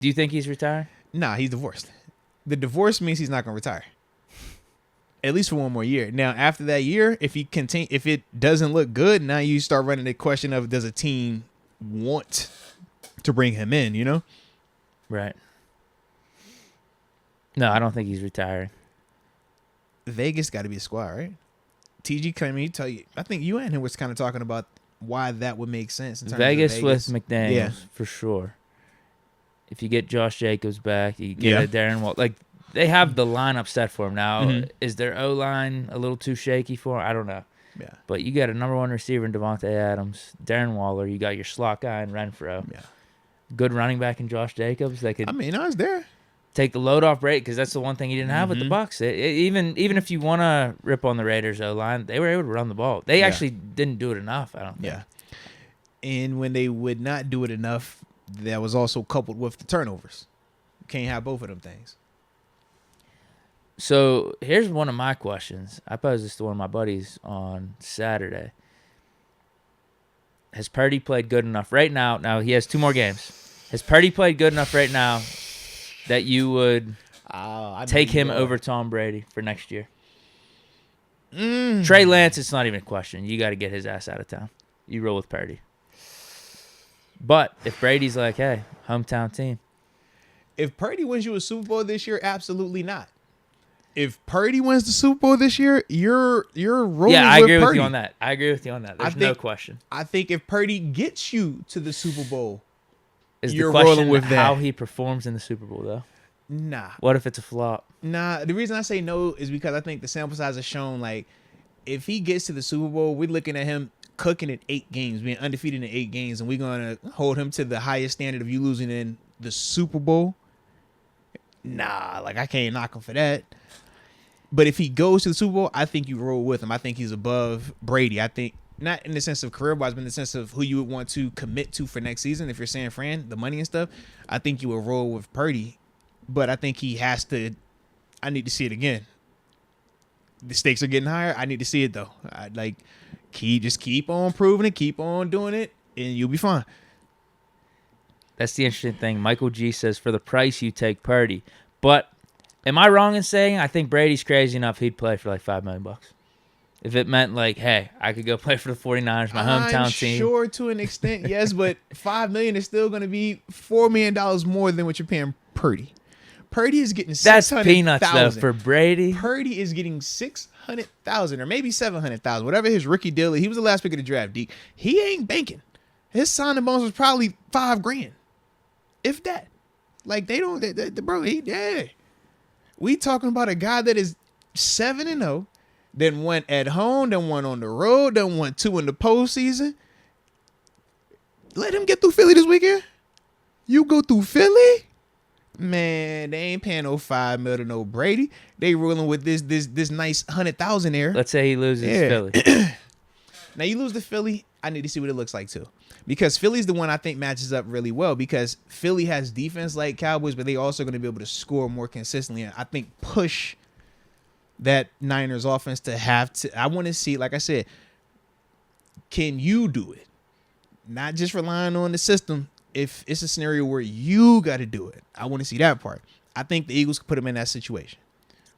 Do you think he's retiring? Nah, he's divorced. The divorce means he's not going to retire. At least for one more year. Now, after that year, if it doesn't look good, now you start running the question of, does a team want to bring him in, you know? Right. No, I don't think he's retiring. Vegas got to be a squad, right? TG claiming, I think you and him was kind of talking about why that would make sense. In terms Vegas of with McDaniels, for sure. If you get Josh Jacobs back, you get a Darren Wall. Like, they have the lineup set for him now. Is their O-line a little too shaky for him? I don't know. Yeah. But you got a number one receiver in Devontae Adams, Darren Waller. You got your slot guy in Renfro. Yeah. Good running back in Josh Jacobs. They could. I mean, I was there. Take the load off Brady, because that's the one thing he didn't have with the Bucs. Even if you want to rip on the Raiders O-line, they were able to run the ball. They actually didn't do it enough, I don't think. Yeah. And when they would not do it enough, that was also coupled with the turnovers. You can't have both of them things. So here's one of my questions. I posed this to one of my buddies on Saturday. Has Purdy played good enough right now? Now, he has 2 more games. Has Purdy played good enough right now that you would take him over Tom Brady for next year? Trey Lance, it's not even a question. You got to get his ass out of town. You roll with Purdy. But if Brady's like, hey, hometown team. If Purdy wins you a Super Bowl this year, absolutely not. If Purdy wins the Super Bowl this year, you're rolling with Purdy. Yeah, I agree with you on that. There's no question. I think if Purdy gets you to the Super Bowl, you're rolling with that. How he performs in the Super Bowl, though? Nah. What if it's a flop? Nah. The reason I say no is because I think the sample size has shown, like, if he gets to the Super Bowl, we're looking at him cooking in 8 games, being undefeated in 8 games, and we're going to hold him to the highest standard of you losing in the Super Bowl. Nah, like, I can't knock him for that. But if he goes to the Super Bowl, I think you roll with him. I think he's above Brady. I think, not in the sense of career-wise, but in the sense of who you would want to commit to for next season. If you're San Fran, the money and stuff, I think you would roll with Purdy. But I think he has to. I need to see it again. The stakes are getting higher. I need to see it, though. Just keep on proving it, keep on doing it, and you'll be fine. That's the interesting thing. Michael G says, for the price, you take Purdy. But am I wrong in saying I think Brady's crazy enough he'd play for like $5 million? If it meant like, hey, I could go play for the 49ers, my hometown team. Sure, to an extent, yes, but $5 million is still going to be $4 million more than what you're paying Purdy. Purdy is getting $600,000. That's peanuts though for Brady. Purdy is getting $600,000 or maybe $700,000, whatever his rookie deal is. He was the last pick of the draft. Deke. He ain't banking. His signing bonus was probably $5,000, if that. Like bro. We talking about a guy that is 7-0, then went at home, then won on the road, then won 2 in the postseason. Let him get through Philly this weekend. You go through Philly. Man, they ain't paying no $5 million to no Brady. They rolling with this nice 100,000 there. Let's say he loses Philly. Now you lose to Philly. I need to see what it looks like too, because Philly's the one I think matches up really well, because Philly has defense like Cowboys, but they also going to be able to score more consistently. And I think push that Niners offense to have to. I want to see, like I said, can you do it? Not just relying on the system. If it's a scenario where you got to do it, I want to see that part. I think the Eagles could put them in that situation.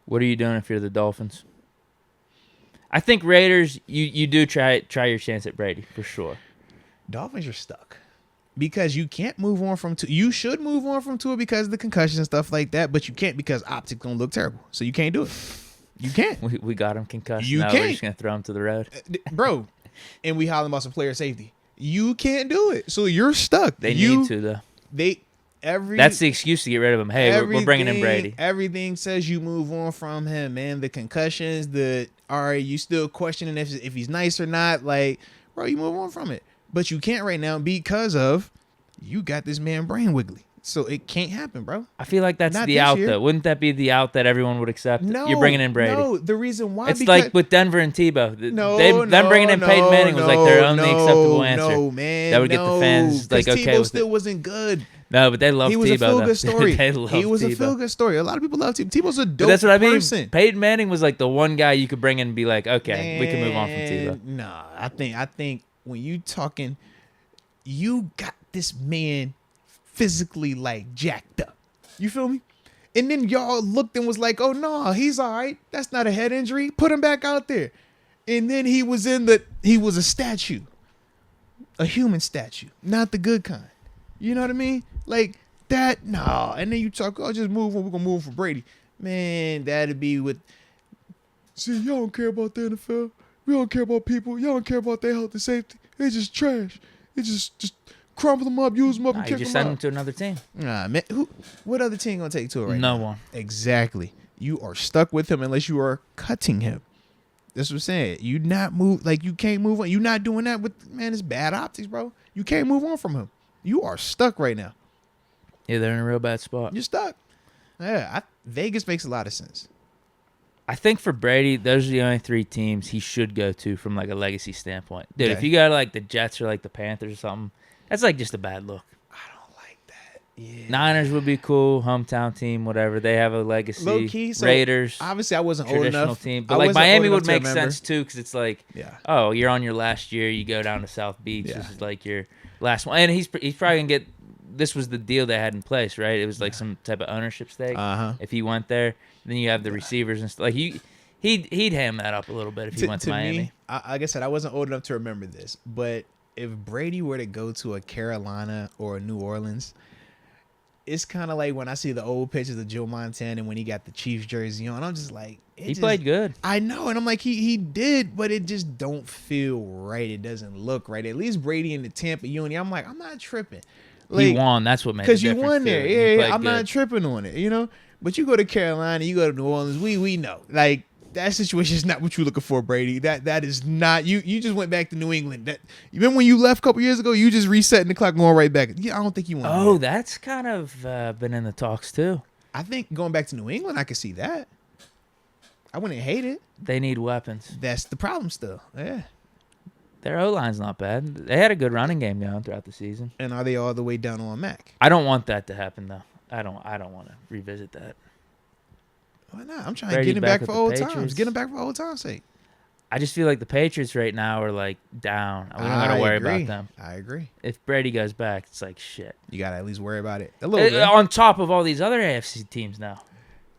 What are you doing if you're the Dolphins? I think Raiders, you do try your chance at Brady for sure. Dolphins, you're stuck because you can't move on from Tua. You should move on from Tua because of the concussions and stuff like that, but you can't because optics gonna look terrible. So you can't do it. You can't. We got him concussed. You now can't. We're just gonna throw him to the road, bro. And we hollering about some player safety. You can't do it, so you're stuck. They need to though. That's the excuse to get rid of him. Hey, we're bringing in Brady. Everything says you move on from him, man. The concussions, you still questioning if he's nice or not. Like, bro, you move on from it. But you can't right now because of you got this man brain wiggly. So it can't happen, bro. I feel like that's the out, though. Wouldn't that be the out that everyone would accept? No. You're bringing in Brady. No, the reason why. It's like with Denver and Tebow. Them bringing in Peyton Manning was like their only acceptable answer. No, man. That would get the fans like, okay Tebow with still wasn't good. No, but they love Tebow. He was a feel-good story. He was a feel-good story. A lot of people love Tebow. Tebow's a dope person. That's what I mean. Peyton Manning was like the one guy you could bring in and be like, okay, we can move on from Tebow. Nah, I think when you talking, you got this man physically like jacked up. You feel me? And then y'all looked and was like, "Oh no, he's all right. That's not a head injury. Put him back out there." And then he was a statue, a human statue, not the good kind. You know what I mean? Like that. No. And then you talk, "Oh, just move on. We're gonna move for Brady." Man, that'd be with. See, y'all don't care about the NFL. We don't care about people. Y'all don't care about their health and safety. It's just trash. It's just crumble them up, use them up, and You kick just them send out. him to another team. Nah, man. What other team gonna take to it right No now? one. Exactly. You are stuck with him unless you are cutting him. That's what I'm saying. You not move like you can't move on. You not doing that with man. It's bad optics, bro. You can't move on from him. You are stuck right now. Yeah, they're in a real bad spot. You're stuck. Yeah, Vegas makes a lot of sense. I think for Brady, those are the only 3 teams he should go to from like a legacy standpoint. Dude, if Okay. you go to like the Jets or like the Panthers or something, that's like just a bad look. I don't like that. Yeah. Niners would be cool, hometown team, whatever. They have a legacy. Low key, so Raiders, Obviously, I wasn't old traditional enough. team. I But like wasn't Miami old would enough to make remember. sense too because it's like, Yeah. oh, you're on your last year. You go down to South Beach. Yeah. This is like your last one. And he's probably going to get – this was the deal they had in place, right? It was like some type of ownership stake. Uh-huh. If he went there, then you have the receivers and stuff. Like he'd ham that up a little bit if he went to Miami. Me, like I said, I wasn't old enough to remember this, but if Brady were to go to a Carolina or a New Orleans, it's kind of like when I see the old pictures of Joe Montana when he got the Chiefs jersey on. I'm just like, He played good. I know, and I'm like, he did, but it just don't feel right. It doesn't look right. At least Brady in the Tampa Uni, I'm like, I'm not tripping. Like, He won. That's what made the because you difference, won too. there. He Yeah, played I'm not good. tripping on it, you know. But you go to Carolina, you go to New Orleans, we know like that situation is not what you're looking for, Brady. That is not you. You just went back to New England. That you remember when you left a couple years ago? You just resetting the clock, going right back. Yeah, I don't think you want. Oh, that's kind of been in the talks too. I think going back to New England, I could see that. I wouldn't hate it. They need weapons. That's the problem still. Yeah. Their O-line's not bad. They had a good running game going throughout the season. And are they all the way down on Mac? I don't want that to happen though. I don't want to revisit that. Why not? I'm trying Brady to get him back back for with the old Patriots. times. Get him back for old times' sake. I just feel like the Patriots right now are like down. We don't got to worry about them. I agree. If Brady goes back, it's like shit. You gotta at least worry about it a little bit. On top of all these other AFC teams now.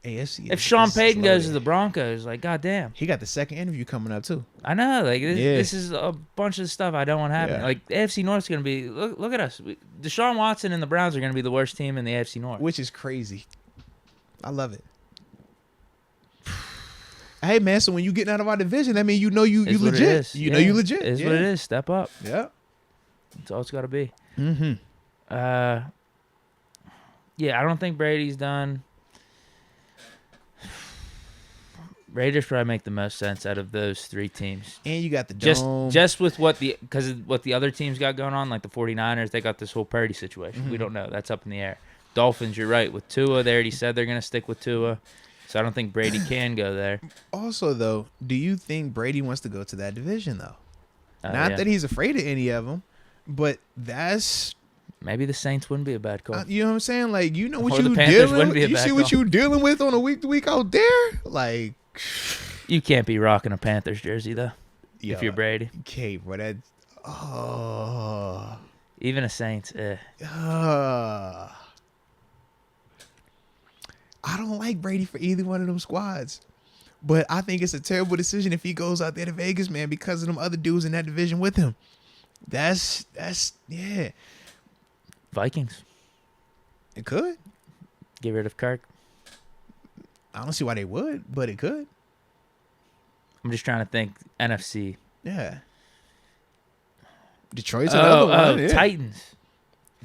AFC. If Sean is Payton goes to loaded. the Broncos, like goddamn. He got the second interview coming up too. I know, like Yeah. this is a bunch of stuff I don't want happening. Yeah. Like the AFC North's gonna be look at us. Deshaun Watson and the Browns are gonna be the worst team in the AFC North. Which is crazy. I love it. Hey man, so when you getting out of our division, that means you know you Is what it legit. is. You know Yeah. you legit. Is yeah. what it is. Step up. Yeah. That's all it's got to be. Mm-hmm. Yeah, I don't think Brady's done. Raiders probably make the most sense out of those 3 teams. And you got the Just dome. just with what the other teams got going on, like the 49ers, they got this whole Purdy situation. Mm-hmm. We don't know. That's up in the air. Dolphins, you're right. With Tua, they already said they're going to stick with Tua. So I don't think Brady can go there. Also though, do you think Brady wants to go to that division though? Not Yeah. that he's afraid of any of them, but that's Maybe the Saints wouldn't be a bad call. you know what I'm saying? Like you know what Or the you Panthers dealing wouldn't with. be a You bad see what call. you dealing with on a week to week out there? Like You can't be rocking a Panthers jersey, though, yo, if you're Brady. okay, bro, that Even a Saints, I don't like Brady for either one of them squads. But I think it's a terrible decision if he goes out there to Vegas, man, because of them other dudes in that division with him. That's yeah. Vikings. It could. Get rid of Kirk. I don't see why they would, but it could. I'm just trying to think. NFC. Yeah. Detroit's another one. Yeah. Titans.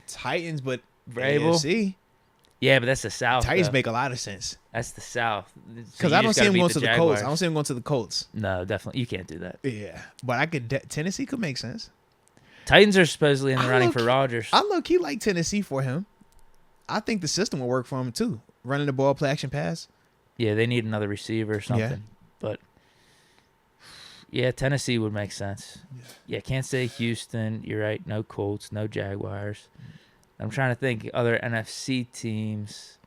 Titans, but Vrabel. AFC. Yeah, but that's the South. Titans though. make a lot of sense. That's the South. So Because you I don't just see gotta him beat going to the Colts. Jaguars. I don't see him going to the Colts. No, definitely. You can't do that. Yeah. But I could Tennessee could make sense. Titans are supposedly in the I running low-key- for Rodgers. I low-key like Tennessee for him. I think the system will work for him too. Running the ball, play action pass. Yeah, they need another receiver or something. But yeah, Tennessee would make sense. Yeah, can't say Houston. You're right. No Colts, no Jaguars. I'm trying to think other NFC teams.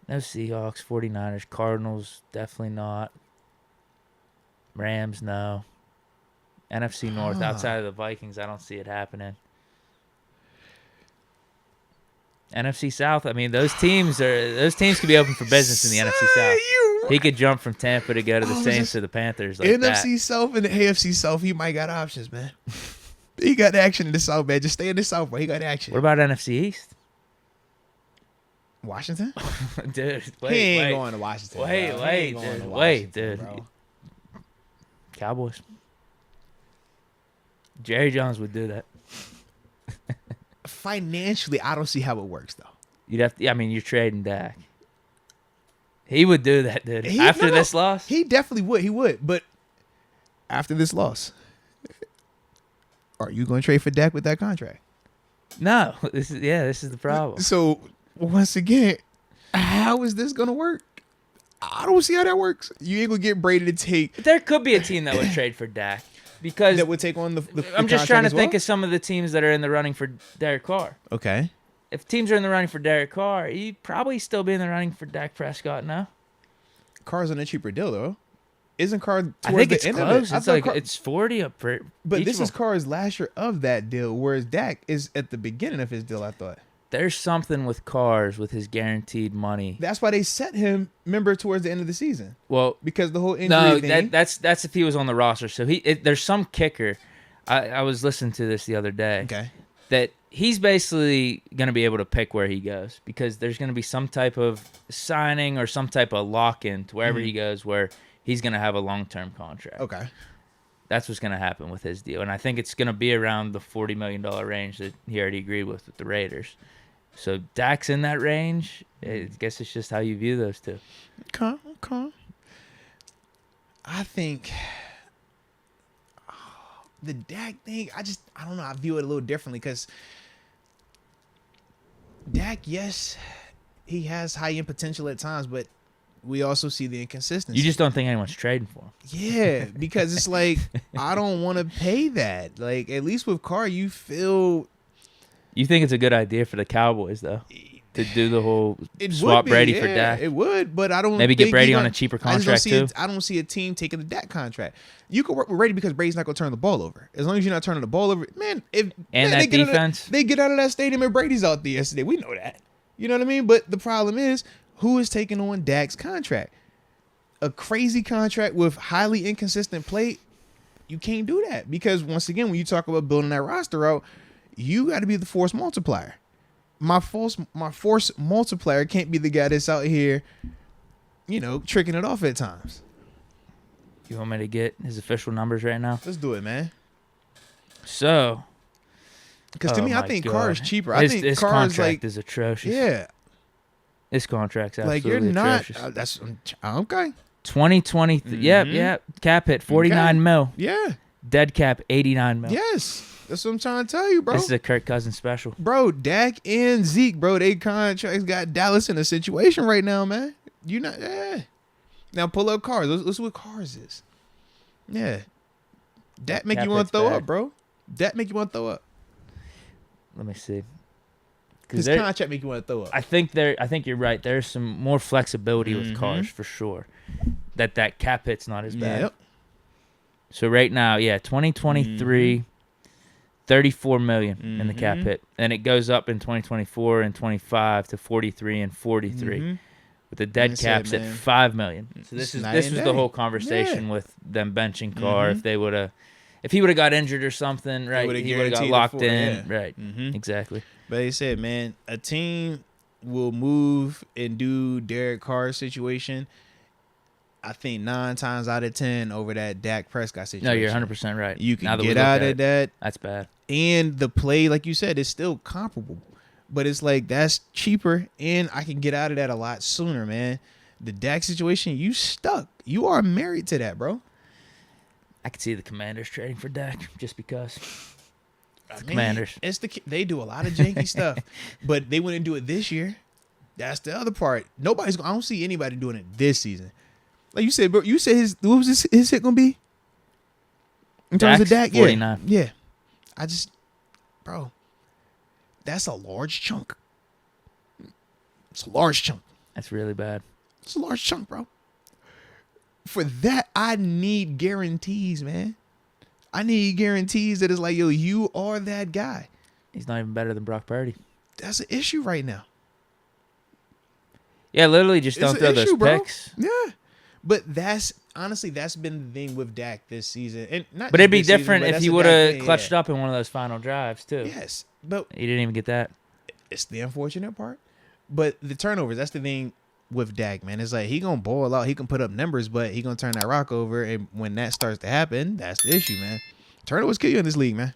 No Seahawks, 49ers, Cardinals, definitely not. Rams, no. NFC North, outside of the Vikings, I don't see it happening. NFC South. I mean, those teams could be open for business in the NFC South. He could jump from Tampa to go to the Saints or the Panthers like NFC that. South and the AFC South. He might got options, man. He got action in the South, man. Just stay in the South, bro. He got action. What about NFC East? Washington? Dude, He ain't going to Washington. Wait, dude. Bro. Cowboys. Jerry Jones would do that. Financially, I don't see how it works, though. You'd have to. I mean, you're trading Dak. He would do that, dude. After this loss, he definitely would. He would. But after this loss, are you going to trade for Dak with that contract? no. This is the problem. So once again, how is this going to work? I don't see how that works. You ain't going to get Brady to take. There could be a team that would trade for Dak because That would take on the I'm just contract trying to as think well? of some of the teams that are in the running for Derek Carr. Okay. If teams are in the running for Derek Carr, he'd probably still be in the running for Dak Prescott now. Carr's on a cheaper deal, though. Isn't Carr towards I think the it's end close. of it? It's like it's 40 up for. But each this of is them. Carr's last year of that deal, whereas Dak is at the beginning of his deal, I thought. There's something with Carr's with his guaranteed money. That's why they set him, remember, towards the end of the season. Well, Because the whole injury no, thing. that's if he was on the roster. So there's some kicker. I was listening to this the other day. Okay. That he's basically going to be able to pick where he goes because there's going to be some type of signing or some type of lock-in to wherever he goes where he's going to have a long-term contract. Okay. That's what's going to happen with his deal. And I think it's going to be around the $40 million range that he already agreed with the Raiders. So Dak's in that range. I guess it's just how you view those two. Okay. I think the Dak thing, I don't know. I view it a little differently because Dak, yes, he has high-end potential at times, but we also see the inconsistency. You just don't think anyone's trading for him. Yeah, because it's like, I don't want to pay that. Like, at least with Carr, you feel... You think it's a good idea for the Cowboys, though, to do the whole It swap would be, Brady yeah, for Dak? It would, but I don't Maybe get think Brady he on gonna- a cheaper I just don't contract, see too? I don't see a team taking the Dak contract. You can work with Brady because Brady's not going to turn the ball over. As long as you're not turning the ball over, man. That defense? They get out of that stadium and Brady's out there yesterday. We know that. You know what I mean? But the problem is, who is taking on Dak's contract? A crazy contract with highly inconsistent play. You can't do that because once again, when you talk about building that roster out, you got to be the force multiplier. My force multiplier can't be the guy that's out here, tricking it off at times. You want me to get his official numbers right now? Let's do it, man. So, Because to me, I my think God. Carr is cheaper. I think his Carr is contract like, is atrocious. yeah, His contract's like absolutely you're not. atrocious. That's okay. 2020. Yep. Cap hit 49 mil. Yeah. Dead cap 89 mil. Yes. That's what I'm trying to tell you, bro. This is a Kirk Cousins special. Bro, Dak and Zeke, bro, they contracts got Dallas in a situation right now, man. You not, yeah. Now pull up cars. Let's see what cars is. Yeah. Dak make Cap you want hit's to throw bad. up, bro. Dak make you want to throw up. Let me see. His contract make you want to throw up. I think you're right. There's some more flexibility with cars for sure. That cap hit's not as bad. Yep. So right now, 2023, 34 million in the cap hit, and it goes up in 2024 and 25 to 43 and 43. With the dead That's caps it, at man. 5 million. So this It's night was and the day. whole conversation Yeah. with them benching Carr. If he would have got injured or something, right? would've He would have got guaranteed locked the four, in, yeah. right? Exactly. But they said, man, a team will move and do Derek Carr's situation, I think 9 times out of 10 over that Dak Prescott situation. No, you're 100% right. You Now can that we get look out at of it, that. That's bad. And the play, like you said, is still comparable. But it's like, that's cheaper, and I can get out of that a lot sooner, man. The Dak situation, you stuck. You are married to that, bro. I could see the Commanders trading for Dak just because. I mean, Commanders. They do a lot of janky stuff, but they wouldn't do it this year. That's the other part. I don't see anybody doing it this season. Like you said, bro. You said what was his hit gonna be? In terms of Dak's Dak, 49. Yeah. Bro, that's a large chunk. It's a large chunk. That's really bad. It's a large chunk, bro. For that, I need guarantees, man. I need guarantees that it's like, yo, you are that guy. He's not even better than Brock Purdy. That's an issue right now. Yeah, literally just It's don't an throw issue, those bro. picks. Yeah. But that's honestly that's been the thing with Dak this season, and not. But just it'd be this season, different but if that's he a would Dak have thing, clutched yeah. up in one of those final drives too. Yes, but He didn't even get that. it's the unfortunate part. But the turnovers, that's the thing with Dak, man. It's like he gonna boil out, he can put up numbers, but he gonna turn that rock over, and when that starts to happen, that's the issue, man. Turnovers kill you in this league, man.